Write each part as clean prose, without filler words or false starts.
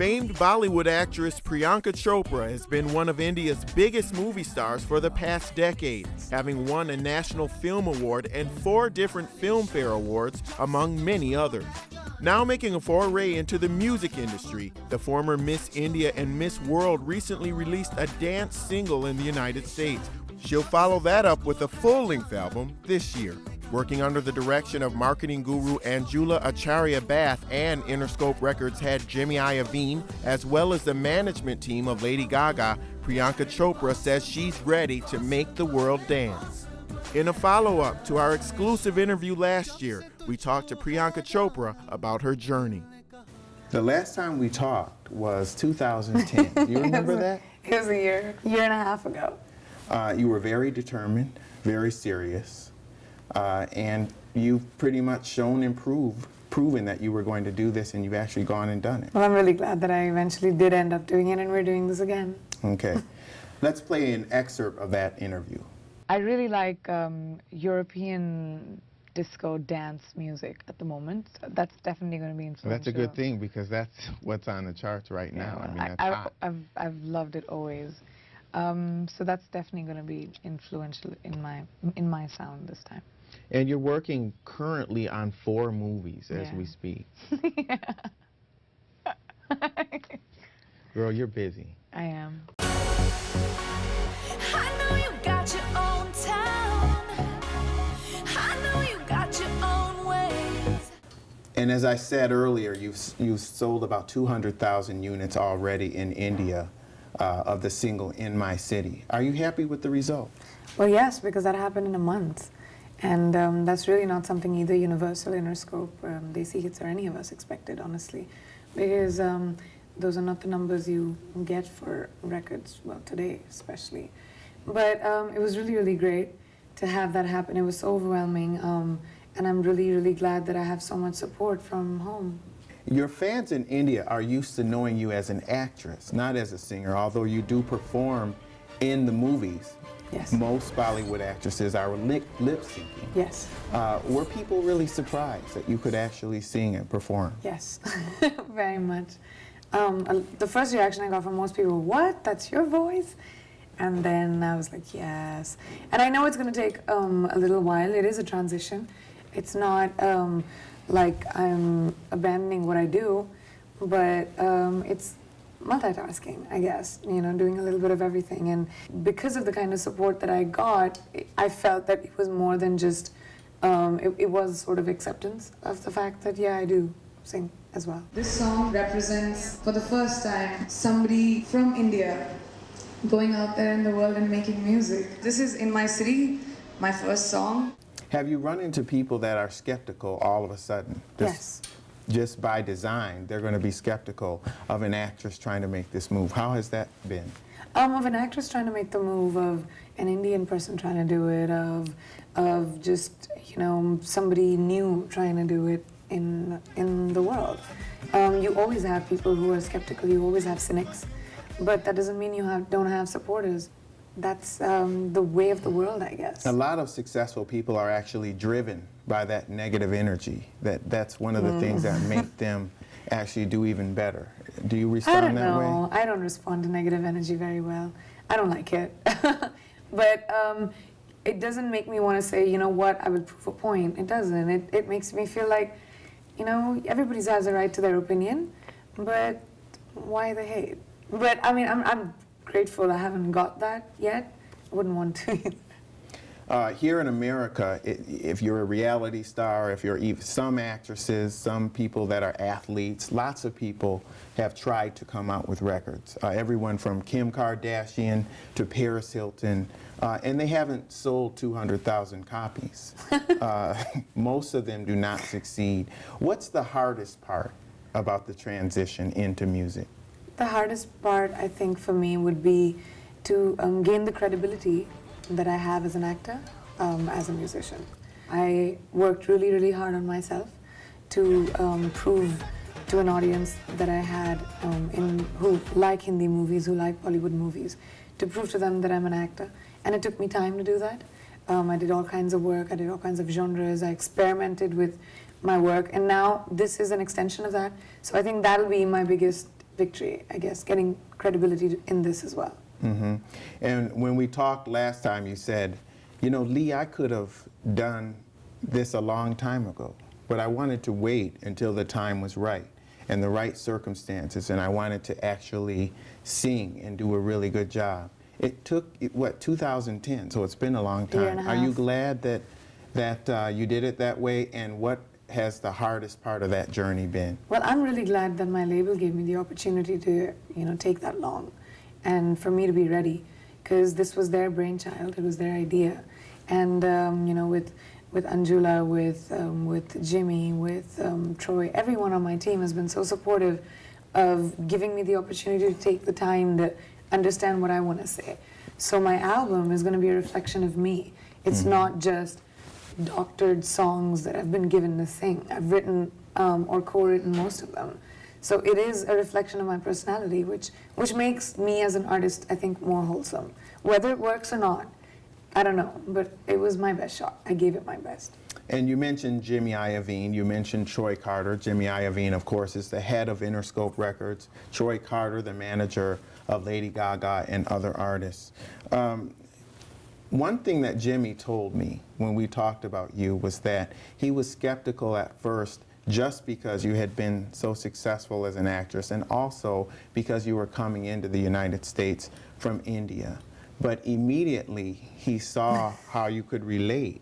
Famed Bollywood actress Priyanka Chopra has been one of India's biggest movie stars for the past decade, having won a National Film Award and 4 different Filmfare Awards, among many others. Now making a foray into the music industry, the former Miss India and Miss World recently released a dance single in the United States. She'll follow that up with a full-length album this year. Working under the direction of marketing guru Anjula Acharya Bath and Interscope Records head Jimmy Iovine, as well as the management team of Lady Gaga, Priyanka Chopra says she's ready to make the world dance. In a follow-up to our exclusive interview last year, we talked to Priyanka Chopra about her journey. The last time we talked was 2010. Do you remember that? It was a year and a half ago. You were very determined, very serious. And you've pretty much shown and proven that you were going to do this, and you've actually gone and done it. Well, I'm really glad that I eventually did end up doing it, and we're doing this again. Okay. Let's play an excerpt of that interview. I really like European disco dance music at the moment. That's definitely going to be influential. Well, that's a good thing, because that's what's on the charts right now. Yeah, I mean, that's hot. I've loved it always. So that's definitely going to be influential in my sound this time. And you're working currently on 4 movies as we speak. Yeah. Girl, you're busy. I am. I know you got your own town. I know you got your own ways. And as I said earlier, you've sold about 200,000 units already in India of the single In My City. Are you happy with the result? Well, yes, because that happened in a month. And that's really not something either Universal, Interscope, Desi Hits, or any of us expected, honestly. Because those are not the numbers you get for records, well, today especially. But it was really, really great to have that happen. It was so overwhelming. And I'm really, really glad that I have so much support from home. Your fans in India are used to knowing you as an actress, not as a singer, although you do perform in the movies. Yes. Most Bollywood actresses are lip-syncing. Yes. Were people really surprised that you could actually sing and perform? Yes, very much. The first reaction I got from most people, what? That's your voice? And then I was like, yes. And I know it's going to take a little while. It is a transition. It's not like I'm abandoning what I do, but it's multitasking, I guess, you know, doing a little bit of everything. And because of the kind of support that I got, I felt that it was more than just, it was sort of acceptance of the fact that, yeah, I do sing as well. This song represents, for the first time, somebody from India going out there in the world and making music. This is In My City, my first song. Have you run into people that are skeptical all of a sudden? Yes. Just by design, they're going to be skeptical of an actress trying to make this move. How has that been? Of an actress trying to make the move, of an Indian person trying to do it, of just, you know, somebody new trying to do it in the world. You always have people who are skeptical, you always have cynics, but that doesn't mean you don't have supporters. That's the way of the world, I guess. A lot of successful people are actually driven by that negative energy. That's one of the things that make them actually do even better. Do you respond that way? I don't know. I don't respond to negative energy very well. I don't like it. But it doesn't make me want to say, you know what, I would prove a point. It doesn't. It makes me feel like, you know, everybody has a right to their opinion, but why the hate? But I mean, I'm grateful I haven't got that yet. I wouldn't want to either. Here in America, if you're a reality star, if you're some actresses, some people that are athletes, lots of people have tried to come out with records. Everyone from Kim Kardashian to Paris Hilton, and they haven't sold 200,000 copies. Most of them do not succeed. What's the hardest part about the transition into music? The hardest part, I think, for me would be to gain the credibility that I have as an actor, as a musician. I worked really, really hard on myself to prove to an audience that I had who like Hindi movies, who like Bollywood movies, to prove to them that I'm an actor. And it took me time to do that. I did all kinds of work, I did all kinds of genres, I experimented with my work, and now this is an extension of that. So I think that'll be my biggest victory, I guess, getting credibility in this as well. Mm-hmm. And when we talked last time, you said, you know, Lee, I could have done this a long time ago, but I wanted to wait until the time was right and the right circumstances, and I wanted to actually sing and do a really good job. It took, what, 2010, so it's been a long Year and time. a Are you half. glad that you did it that way, and what has the hardest part of that journey been? Well, I'm really glad that my label gave me the opportunity to, take that long, and for me to be ready, because this was their brainchild, it was their idea, and with Anjula, with Jimmy, with Troy, everyone on my team has been so supportive of giving me the opportunity to take the time to understand what I want to say. So my album is going to be a reflection of me. It's not just doctored songs that I've been given to sing. I've written or co-written most of them. So it is a reflection of my personality, which makes me as an artist, I think, more wholesome. Whether it works or not, I don't know, but it was my best shot. I gave it my best. And you mentioned Jimmy Iovine, you mentioned Troy Carter. Jimmy Iovine, of course, is the head of Interscope Records. Troy Carter, the manager of Lady Gaga and other artists. One thing that Jimmy told me when we talked about you was that he was skeptical at first just because you had been so successful as an actress, and also because you were coming into the United States from India. But immediately he saw how you could relate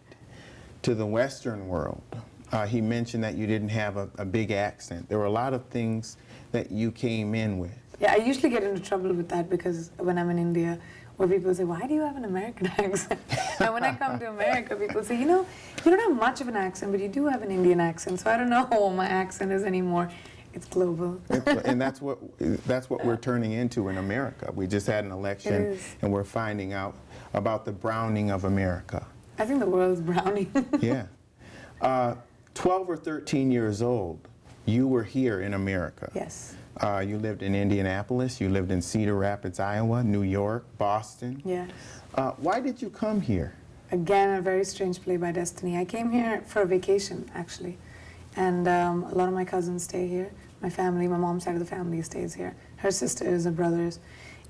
to the Western world. He mentioned that you didn't have a big accent. There were a lot of things that you came in with. Yeah, I usually get into trouble with that because when I'm in India, where people say, why do you have an American accent? And when I come to America, people say, you don't have much of an accent, but you do have an Indian accent. So I don't know what my accent is anymore. It's global. And that's what we're turning into in America. We just had an election, and we're finding out about the browning of America. I think the world's browning. Yeah. 12 or 13 years old, you were here in America. Yes. You lived in Indianapolis, you lived in Cedar Rapids, Iowa, New York, Boston. Yes. Why did you come here? Again, a very strange play by destiny. I came here for a vacation, actually. And a lot of my cousins stay here. My family, my mom's side of the family stays here. Her sisters and brothers.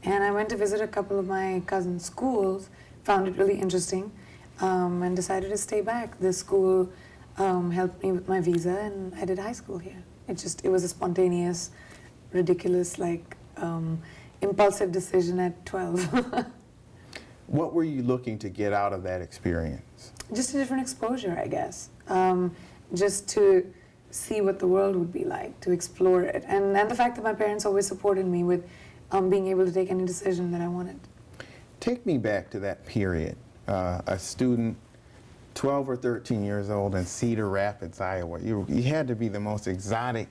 And I went to visit a couple of my cousins' schools, found it really interesting, and decided to stay back. The school helped me with my visa, and I did high school here. It was a spontaneous, ridiculous, impulsive decision at 12. What were you looking to get out of that experience? Just a different exposure, I guess. Just to see what the world would be like, to explore it. And the fact that my parents always supported me with being able to take any decision that I wanted. Take me back to that period. A student, 12 or 13 years old in Cedar Rapids, Iowa. You had to be the most exotic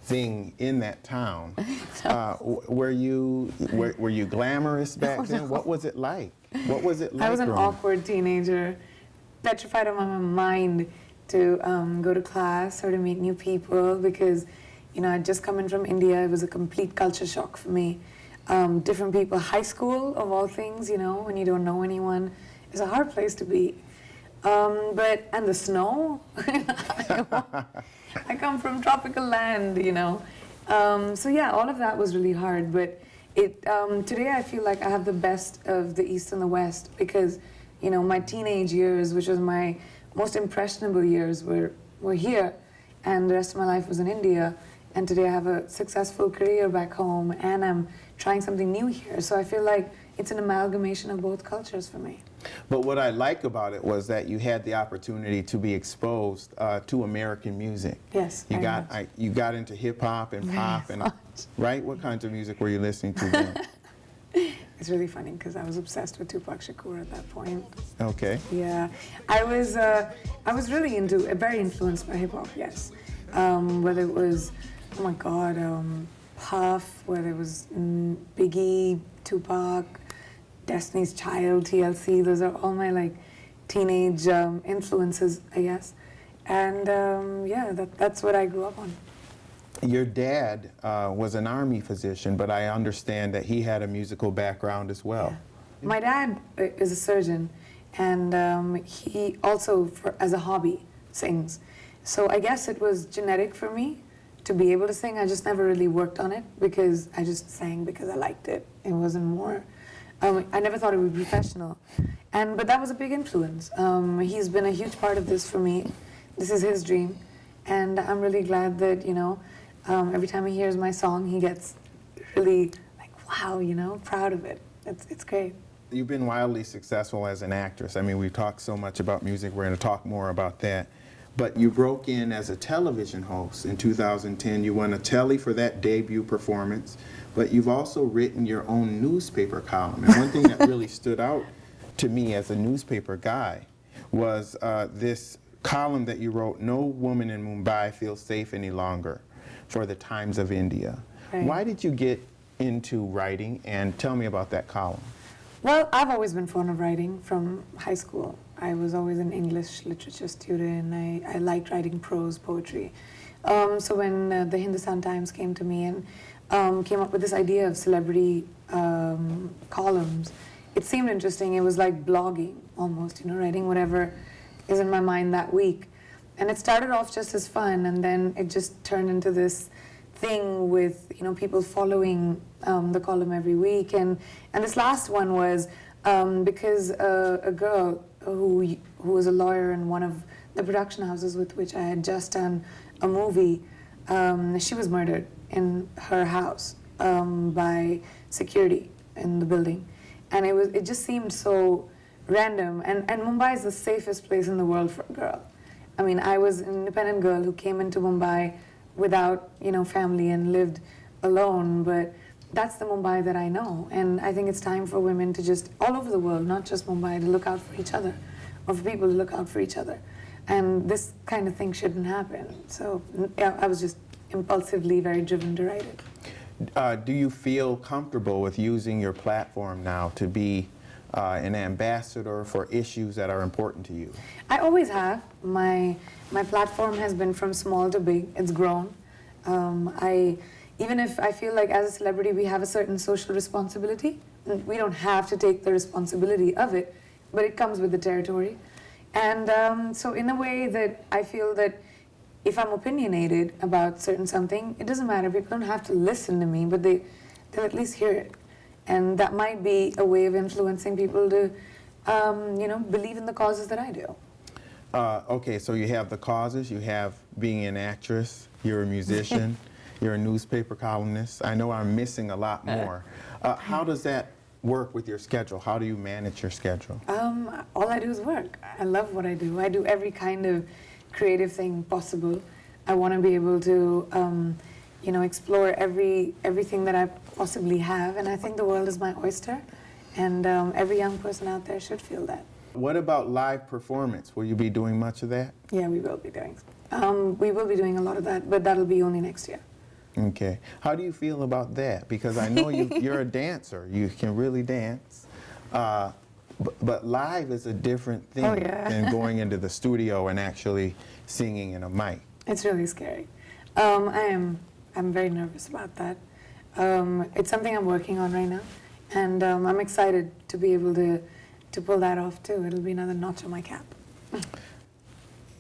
thing in that town. Were you glamorous back then? What was it like? What was it like? I was an growing up? awkward teenager, petrified of my mind to go to class or to meet new people because, I'd just come in from India. It was a complete culture shock for me. Different people, high school of all things, when you don't know anyone, is a hard place to be. And the snow, I come from tropical land, So yeah, all of that was really hard, but today I feel like I have the best of the East and the West because, my teenage years, which was my most impressionable years, were here, and the rest of my life was in India, and today I have a successful career back home, and I'm trying something new here, so I feel like it's an amalgamation of both cultures for me. But what I like about it was that you had the opportunity to be exposed to American music. Yes, you very got you got into hip hop and pop and right. What kinds of music were you listening to then? It's really funny because I was obsessed with Tupac Shakur at that point. Okay. Yeah, I was really very influenced by hip hop. Yes, whether it was, oh my God, Puff, whether it was Biggie, Tupac, Destiny's Child, TLC. Those are all my teenage influences, I guess. And that's what I grew up on. Your dad was an army physician, but I understand that he had a musical background as well. Yeah. My dad is a surgeon, and he also, as a hobby, sings. So I guess it was genetic for me to be able to sing. I just never really worked on it because I just sang because I liked it. It wasn't more. I never thought it would be professional, but that was a big influence. He's been a huge part of this for me. This is his dream, and I'm really glad that every time he hears my song, he gets really like, wow, proud of it. It's great. You've been wildly successful as an actress. I mean, we've talked so much about music. We're going to talk more about that. But you broke in as a television host in 2010. You won a Telly for that debut performance. But you've also written your own newspaper column. And one thing that really stood out to me as a newspaper guy was this column that you wrote, "No woman in Mumbai feels safe any longer," for the Times of India. Right. Why did you get into writing? And tell me about that column. Well, I've always been fond of writing from high school. I was always an English literature student. I liked writing prose poetry. So when the Hindustan Times came to me and came up with this idea of celebrity columns, it seemed interesting. It was like blogging almost, writing whatever is in my mind that week. And it started off just as fun, and then it just turned into this thing with people following the column every week. And this last one was because a girl who was a lawyer in one of the production houses with which I had just done a movie, she was murdered in her house by security in the building. And it just seemed so random. And Mumbai is the safest place in the world for a girl. I mean, I was an independent girl who came into Mumbai without, family and lived alone, but that's the Mumbai that I know. And I think it's time for women to just, all over the world, not just Mumbai, to look out for each other, or for people to look out for each other. And this kind of thing shouldn't happen. So yeah, I was just impulsively very driven to write it. Do you feel comfortable with using your platform now to be an ambassador for issues that are important to you? I always have. My platform has been from small to big. It's grown. Even if I feel like as a celebrity we have a certain social responsibility, we don't have to take the responsibility of it, but it comes with the territory. And so in a way that I feel that if I'm opinionated about certain something, it doesn't matter. People don't have to listen to me, but they'll at least hear it. And that might be a way of influencing people to, believe in the causes that I do. Okay, so you have the causes, you have being an actress, you're a musician, you're a newspaper columnist. I know I'm missing a lot more. How does that work with your schedule? How do you manage your schedule? All I do is work. I love what I do. I do every kind of creative thing possible. I want to be able to, explore everything that I possibly have, and I think the world is my oyster, and every young person out there should feel that. What about live performance? Will you be doing much of that? Yeah, we will be doing. We will be doing a lot of that, but that'll be only next year. Okay. How do you feel about that? Because I know you're a dancer. You can really dance. But live is a different thing than going into the studio and actually singing in a mic. It's really scary. I'm very nervous about that. It's something I'm working on right now, and I'm excited to be able to pull that off too. It'll be another notch on my cap.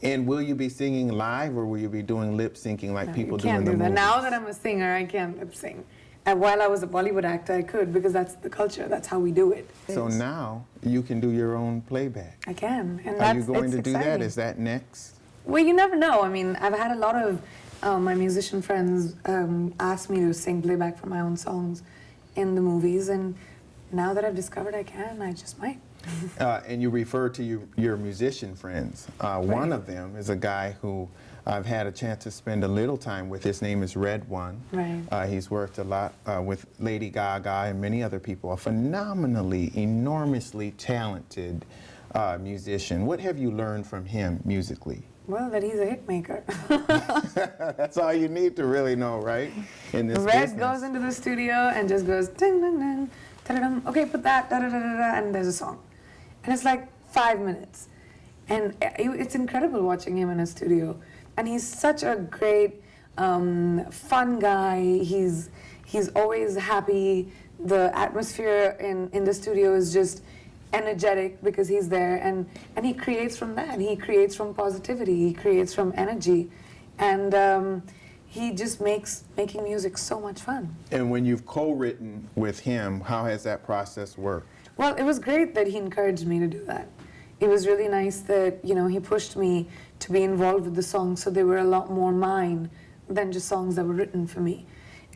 And will you be singing live, or will you be doing lip syncing like people do in the movies? Now that I'm a singer, I can't lip sync. And while I was a Bollywood actor, I could, because that's the culture. That's how we do it. So now you can do your own playback. I can, and Are you going it's to do exciting. that? Is that next? Well, you never know. I mean, I've had a lot of my musician friends ask me to sing playback for my own songs in the movies, and now that I've discovered I can, I just might. And you refer to your musician friends. One of them is a guy who I've had a chance to spend a little time with. His name is RedOne. Right. He's worked a lot with Lady Gaga and many other people. A phenomenally, enormously talented musician. What have you learned from him musically? Well, that he's a hit maker. That's all you need to really know, right? In this Red business. goes into the studio and just goes ding ding ding, ta-da-dum. Okay, put that da da da da da, and there's a song, and it's like 5 minutes, and it's incredible watching him in a studio. And he's such a great, fun guy. He's always happy. The atmosphere in the studio is just energetic because he's there, and he creates from that. He creates from positivity. He creates from energy, and he just makes making music so much fun. And when you've co-written with him, how has that process worked? Well, it was great that he encouraged me to do that. It was really nice that, you know, he pushed me to be involved with the songs, so they were a lot more mine than just songs that were written for me.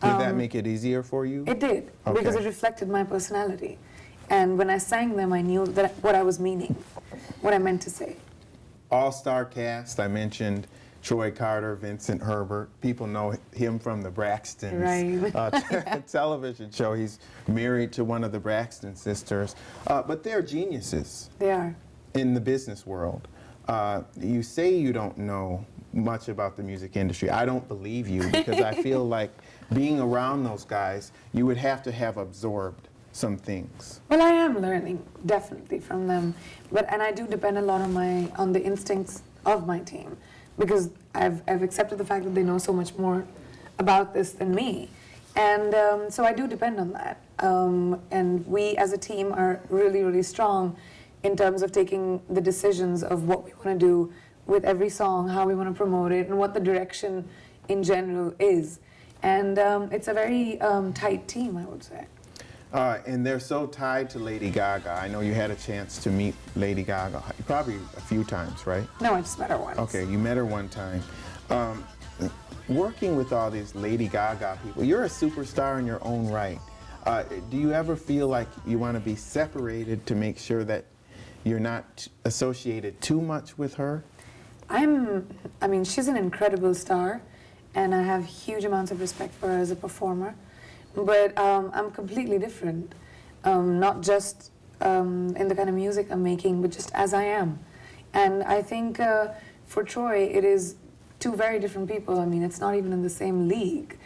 Did that make it easier for you? It did, Okay. because it reflected my personality. And when I sang them, I knew that what I was meaning, what I meant to say. All-star cast, I mentioned Troy Carter, Vincent Herbert. People know him from the Braxtons Right. television show. He's married to one of the Braxton sisters. But they're geniuses They are. in the business world. You say you don't know much about the music industry. I don't believe you, because I feel like being around those guys, you would have to have absorbed some things. Well, I am learning, definitely, from them. And I do depend a lot on the instincts of my team, because I've accepted the fact that they know so much more about this than me. And so I do depend on that. And we as a team are really, really strong in terms of taking the decisions of what we want to do with every song, how we want to promote it, and what the direction in general is. And it's a very tight team, I would say. And they're so tied to Lady Gaga. I know you had a chance to meet Lady Gaga probably a few times, right? No, I just met her once. Okay, you met her one time. Working with all these Lady Gaga people, you're a superstar in your own right. Do you ever feel like you want to be separated to make sure that you're not associated too much with her? I mean, she's an incredible star, and I have huge amounts of respect for her as a performer. But I'm completely different, not just in the kind of music I'm making, but just as I am. And I think for Troy, it is two very different people. I mean, it's not even in the same league.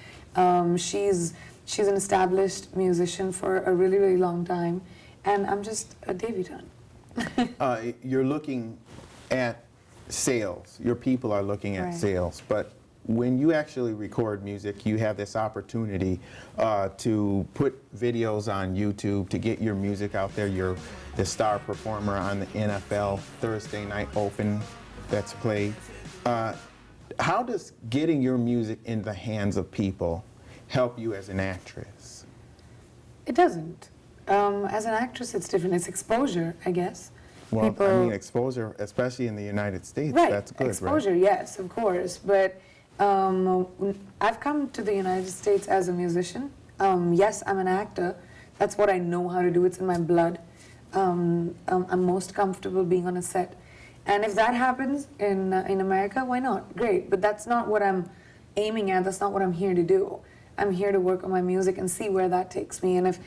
She's an established musician for a really, really long time, and I'm just a debutante. You're looking at sales. Your people are looking at Right. sales, but when you actually record music, you have this opportunity to put videos on YouTube to get your music out there. You're the star performer on the NFL Thursday Night Open that's played. How does getting your music in the hands of people help you as an actress? It doesn't. As an actress, it's different. It's exposure, I guess. Well, I mean, exposure, especially in the United States, Right, that's good, exposure, right? yes, of course. But I've come to the United States as a musician. Yes, I'm an actor. That's what I know how to do. It's in my blood. I'm most comfortable being on a set. And if that happens in America, why not? Great. But that's not what I'm aiming at. That's not what I'm here to do. I'm here to work on my music and see where that takes me. And if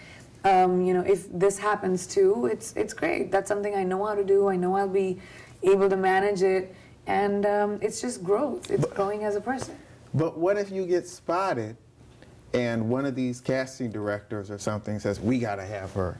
if this happens too, it's great. That's something I know how to do. I know I'll be able to manage it, and it's just growth. It's growing as a person. But what if you get spotted and one of these casting directors or something says, we gotta have her.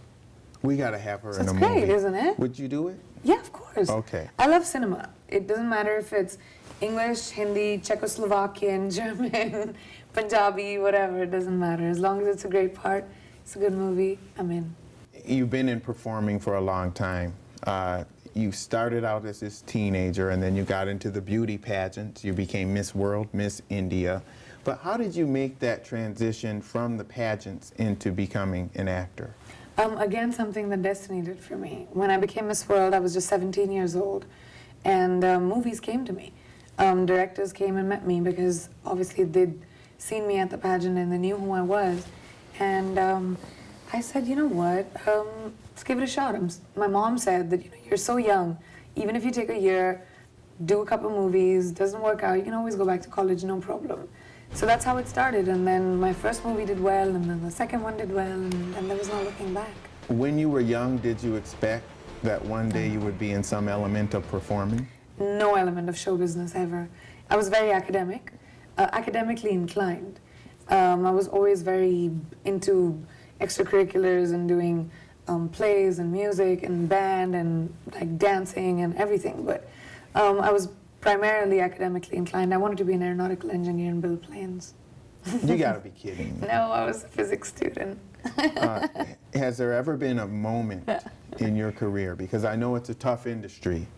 We gotta have her in a That's movie. great, isn't it? Would you do it? Yeah, of course. Okay. I love cinema. It doesn't matter if it's English, Hindi, Czechoslovakian, German, Punjabi, whatever. It doesn't matter. As long as it's a great part, it's a good movie, I'm in. You've been in performing for a long time. You started out as this teenager, and then you got into the beauty pageants. You became Miss World, Miss India. But how did you make that transition from the pageants into becoming an actor? Again, something that destiny did for me. When I became Miss World, I was just 17 years old, and movies came to me. Directors came and met me because obviously they'd seen me at the pageant and they knew who I was. And I said, you know what, let's give it a shot. My mom said that you're so young, even if you take a year, do a couple movies, doesn't work out, you can always go back to college, no problem. So that's how it started, and then my first movie did well, and then the second one did well, and there was no looking back. When you were young, did you expect that one day you would be in some element of performing? No element of show business ever. I was very academic, academically inclined. I was always very into extracurriculars and doing plays and music and band and like dancing and everything, but I was primarily academically inclined. I wanted to be an aeronautical engineer and build planes. You gotta be kidding me. No, I was a physics student. Has there ever been a moment in your career, because I know it's a tough industry,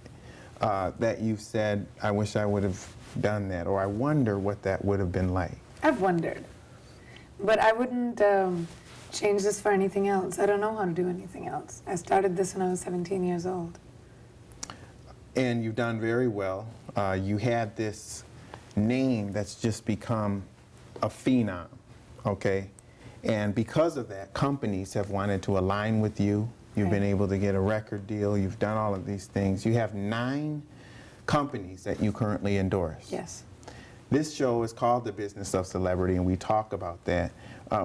that you've said, I wish I would have done that, or I wonder what that would have been like? I've wondered, but I wouldn't change this for anything else. I don't know how to do anything else. I started this when I was 17 years old. And you've done very well. You had this name that's just become a phenom, okay? And because of that, companies have wanted to align with you. You've been able to get a record deal. You've done all of these things. You have 9 companies that you currently endorse. Yes. This show is called The Business of Celebrity, and we talk about that.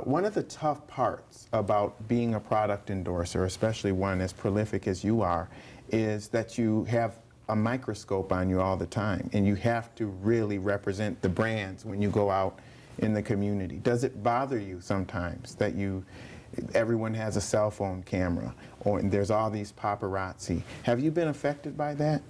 One of the tough parts about being a product endorser, especially one as prolific as you are, is that you have a microscope on you all the time, and you have to really represent the brands when you go out in the community. Does it bother you sometimes that everyone has a cell phone camera, or there's all these paparazzi? Have you been affected by that?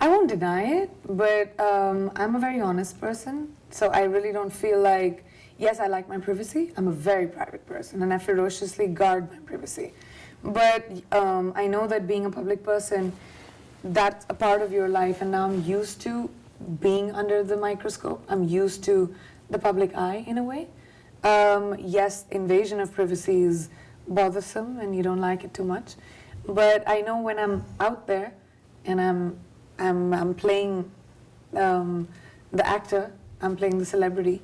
I won't deny it, but I'm a very honest person, so I really don't feel like, yes, I like my privacy. I'm a very private person, and I ferociously guard my privacy. But I know that being a public person, that's a part of your life, and now I'm used to being under the microscope. I'm used to the public eye in a way. Yes, invasion of privacy is bothersome and you don't like it too much, but I know when I'm out there and I'm playing the actor, I'm playing the celebrity,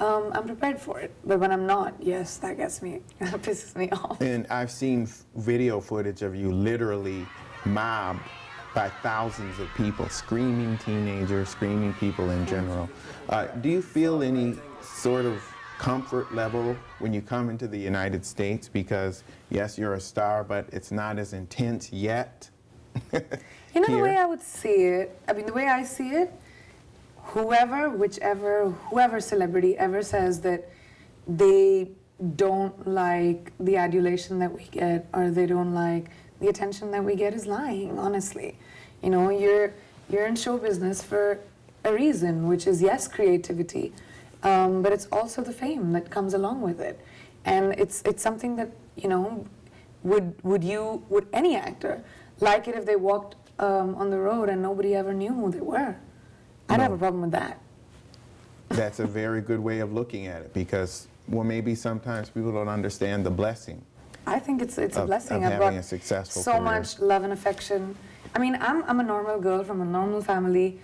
I'm prepared for it. But when I'm not, yes, that gets me, that pisses me off. And I've seen video footage of you literally mobbed by thousands of people, screaming teenagers, screaming people in general. Do you feel any sort of comfort level when you come into the United States? Because yes, you're a star, but it's not as intense yet. You know, the way I would see it, I mean, the way I see it, whoever celebrity ever says that they don't like the adulation that we get, or they don't like the attention that we get, is lying, honestly. You know, you're in show business for a reason, which is, yes, creativity, but it's also the fame that comes along with it. And it's something that, you know, would any actor like it if they walked on the road and nobody ever knew who they were? I'd have a problem with that. That's a very good way of looking at it, because, well, maybe sometimes people don't understand the blessing. I think it's a blessing. Of I've having got a successful so career. much love and affection. I mean, I'm a normal girl from a normal family,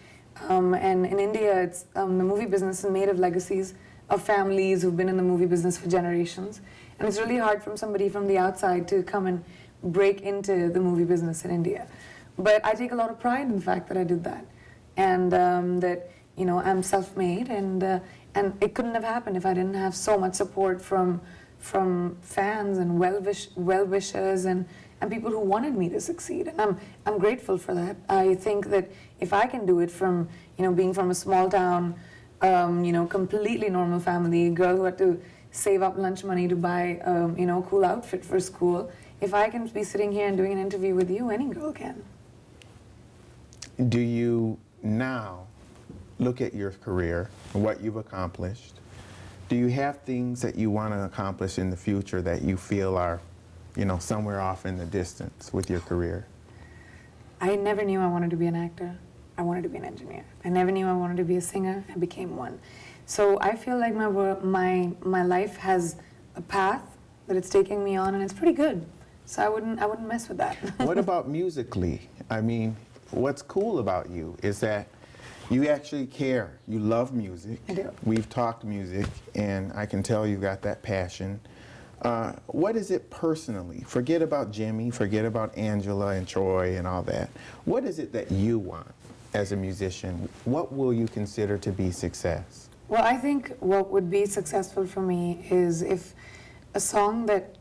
and in India, it's the movie business is made of legacies of families who've been in the movie business for generations, and it's really hard from somebody from the outside to come and break into the movie business in India. But I take a lot of pride in the fact that I did that, and that, you know, I'm self-made, and it couldn't have happened if I didn't have so much support from fans and well-wishers and people who wanted me to succeed, and I'm grateful for that. I think that if I can do it from, you know, being from a small town, you know, completely normal family, girl who had to save up lunch money to buy, you know, a cool outfit for school, if I can be sitting here and doing an interview with you, any girl can. Do you now look at your career and what you've accomplished? Do you have things that you want to accomplish in the future that you feel are, you know, somewhere off in the distance with your career? I never knew I wanted to be an actor. I wanted to be an engineer. I never knew I wanted to be a singer. I became one. So I feel like my life has a path that it's taking me on, and it's pretty good. So I wouldn't mess with that. What about musically? I mean, what's cool about you is that you actually care. You love music. I do. We've talked music, and I can tell you got that passion. What is it personally? Forget about Jimmy, forget about Angela and Troy and all that. What is it that you want as a musician? What will you consider to be success? Well, I think what would be successful for me is if a song that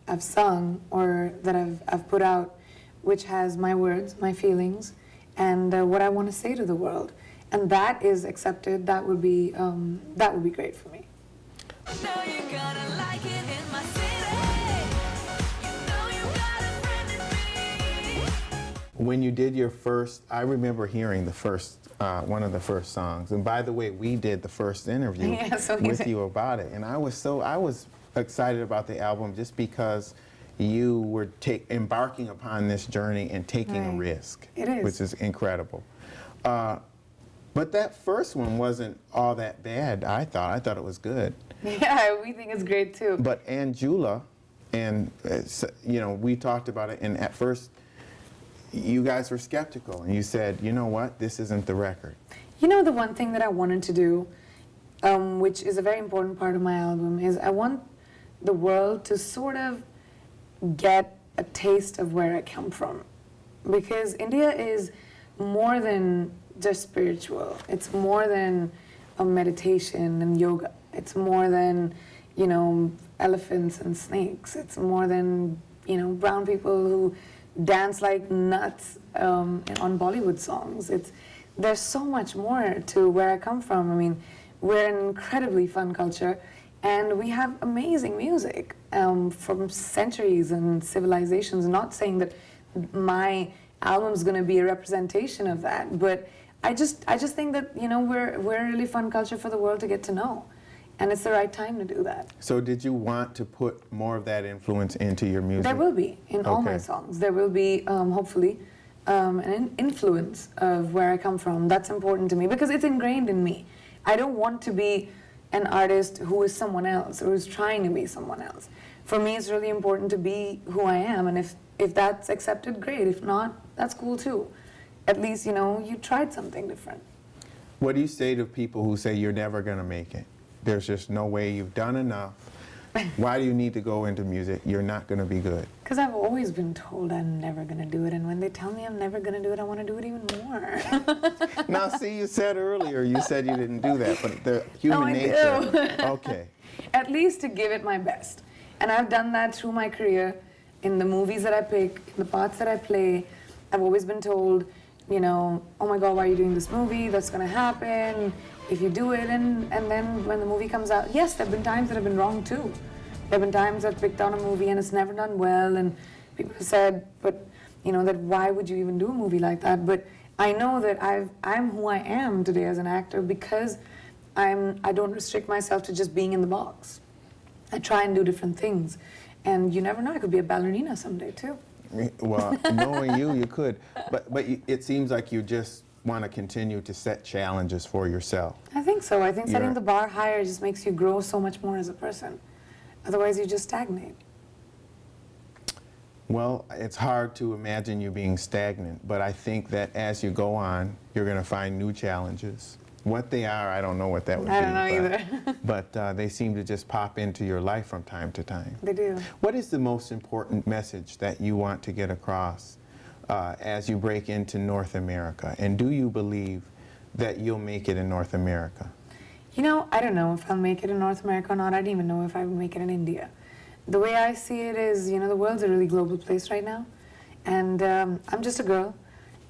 I've sung or that I've put out, which has my words, my feelings, and what I want to say to the world, and that is accepted, that would be great for me. Know you're gonna like it in my city. You know you got a friend in me. When you did your first, I remember hearing the first, one of the first songs, and by the way, we did the first interview Yeah, so with you about it, and I was excited about the album just because you were embarking upon this journey and taking a Right. risk. It is. Which is incredible. But that first one wasn't all that bad, I thought. I thought it was good. Yeah, we think it's great too. But Angela, and we talked about it, and at first you guys were skeptical, and you said, you know what, this isn't the record. You know, the one thing that I wanted to do, which is a very important part of my album, is I want the world to sort of get a taste of where I come from. Because India is more than just spiritual. It's more than a meditation and yoga. It's more than, elephants and snakes. It's more than, brown people who dance like nuts on Bollywood songs. There's so much more to where I come from. I mean, we're an incredibly fun culture, and we have amazing music from centuries and civilizations. Not saying that my album's going to be a representation of that, but I just think that we're a really fun culture for the world to get to know, and it's the right time to do that. So did you want to put more of that influence into your music? There will be in all my Okay. songs. There will be hopefully an influence of where I come from. That's important to me because it's ingrained in me. I don't want to be an artist who is someone else or who's trying to be someone else. For me, it's really important to be who I am, and if that's accepted, great. If not, that's cool too. At least, you tried something different. What do you say to people who say you're never going to make it? There's just no way, you've done enough. Why do you need to go into music? You're not going to be good. Because I've always been told I'm never going to do it, and when they tell me I'm never going to do it, I want to do it even more. Now, see, you said earlier, you said you didn't do that, but the human I nature. do. Okay. At least to give it my best. And I've done that through my career, in the movies that I pick, in the parts that I play. I've always been told, oh my God, why are you doing this movie? That's going to happen if you do it. And then when the movie comes out, yes, there have been times that have been wrong too. There have been times I've picked on a movie and it's never done well, and people have said, but that why would you even do a movie like that? But I know that I'm who I am today as an actor because I don't restrict myself to just being in the box. I try and do different things. And you never know, I could be a ballerina someday too. Well, knowing you could. But it seems like you just want to continue to set challenges for yourself. I think so. I think setting Yeah. the bar higher just makes you grow so much more as a person. Otherwise, you just stagnate. Well, it's hard to imagine you being stagnant, but I think that as you go on, you're going to find new challenges. What they are, I don't know what that would be. I don't know either. But they seem to just pop into your life from time to time. They do. What is the most important message that you want to get across as you break into North America? And do you believe that you'll make it in North America? I don't know if I'll make it in North America or not. I don't even know if I will make it in India. The way I see it is, the world's a really global place right now. And I'm just a girl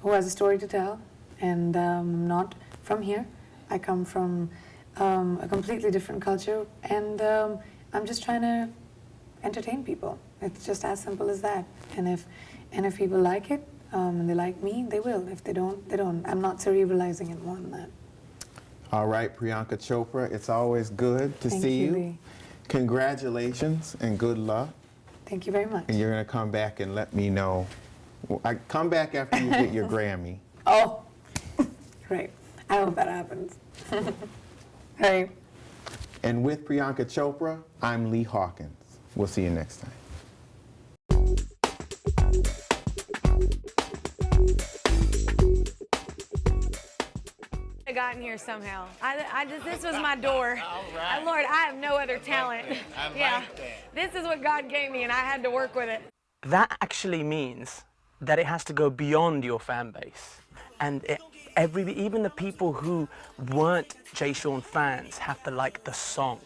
who has a story to tell. And I'm not from here. I come from a completely different culture. And I'm just trying to entertain people. It's just as simple as that. And if people like it, and they like me, they will. If they don't, they don't. I'm not cerebralizing it more than that. All right, Priyanka Chopra, it's always good to Thank see you, you. Lee. Congratulations and good luck. Thank you very much. And you're going to come back and let me know. Come back after you get your Grammy. Oh, great. I hope that happens. Hey. And with Priyanka Chopra, I'm Lee Hawkins. We'll see you next time. I got in here somehow. This was my door. Lord, I have no other talent. This is what God gave me, and I had to work with it. That actually means that it has to go beyond your fan base. And even the people who weren't Jay Sean fans have to like the song.